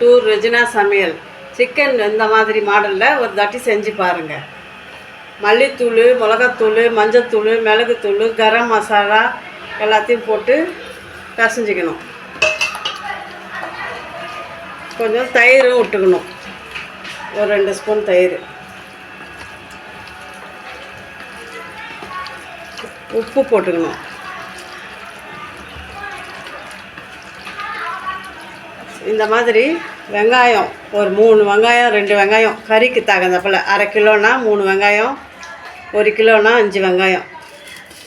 To Regina சமையல். Chicken இந்த மாதிரி மாடலில் ஒரு தாட்டி செஞ்சு பாருங்கள். மல்லித்தூள், மிளகாத்தூள், மஞ்சத்தூள், மிளகுத்தூள், கரம் மசாலா எல்லாத்தையும் போட்டு பிசைஞ்சிக்கணும். கொஞ்சம் தயிரும் விட்டுக்கணும், ஒரு 2 ஸ்பூன் தயிர். உப்பு போட்டுக்கணும். இந்த மாதிரி வெங்காயம் ஒரு 3 வெங்காயம் 2 வெங்காயம் கறிக்கு தகுந்தப்பல, 1/2 கிலோனா 3 வெங்காயம், 1 கிலோனா 5 வெங்காயம்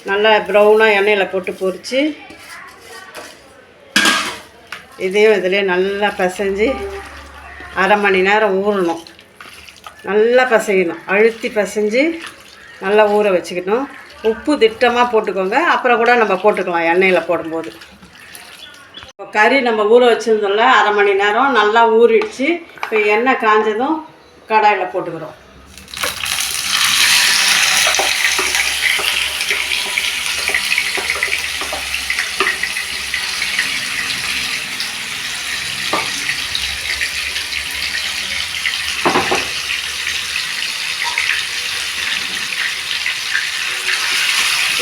நல்லா ப்ரௌனாக எண்ணெயில் போட்டு பொரித்து இதையும் இதிலே நல்லா பிசைஞ்சு 1/2 மணி நேரம் ஊறணும். நல்லா பிசையணும், அழுத்தி பிசைஞ்சு நல்லா ஊற வச்சுக்கணும். உப்பு திட்டமாக போட்டுக்கோங்க, அப்புறம் கூட நம்ம போட்டுக்கலாம் எண்ணெயில் போடும்போது. இப்போ கறி நம்ம ஊற வச்சுருந்தோம்ல 1/2 மணி நேரம் நல்லா ஊறிடுச்சு. இப்போ எண்ணெய் காஞ்சதும் கடாயில் போட்டுக்கிறோம்.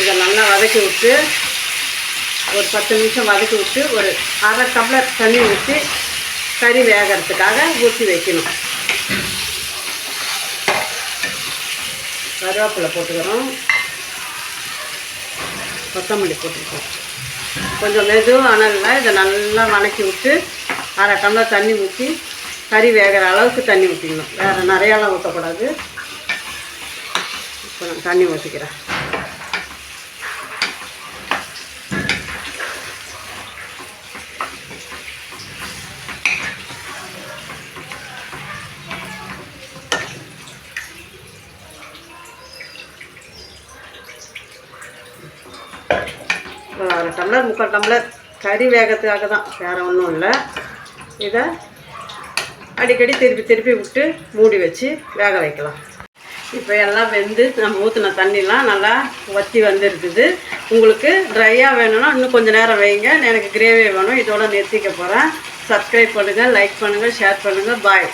இதை நல்லா வதக்கி விட்டு ஒரு 10 நிமிஷம் வதக்கி விட்டு ஒரு 1/2 டம்ளர் தண்ணி ஊற்றி கறி வேகிறதுக்காக ஊற்றி வைக்கணும். கருவேப்பிலை போட்டுக்கிறோம், கொத்தமல்லி போட்டுக்கிறோம். கொஞ்சம் மெதுவாக அனலில் இதை நல்லா வதக்கி விட்டு 1/2 டம்ளர் தண்ணி ஊற்றி கறி வேகிற அளவுக்கு தண்ணி ஊற்றிக்கணும். வேறு நிறையாலாம் ஊற்றக்கூடாது. இப்போ நான் தண்ணி ஊற்றிக்கிறேன். ஒரு 1/2 டம்ளர் 3/4 டம்ளர் கறி வேகத்துக்காக தான், வேறு ஒன்றும் இல்லை. இதை அடிக்கடி திருப்பி விட்டு மூடி வச்சு வேக வைக்கலாம். இப்போ எல்லாம் வெந்து நம்ம ஊற்றின தண்ணிலாம் நல்லா வற்றி வந்துருக்குது. உங்களுக்கு ட்ரையாக வேணும்னா இன்னும் கொஞ்சம் நேரம் வைங்க. எனக்கு கிரேவி வேணும். இதோட நிறுத்திக்க போகிறேன். சப்ஸ்கிரைப் பண்ணுங்கள், லைக் பண்ணுங்கள், ஷேர் பண்ணுங்கள். பாய்.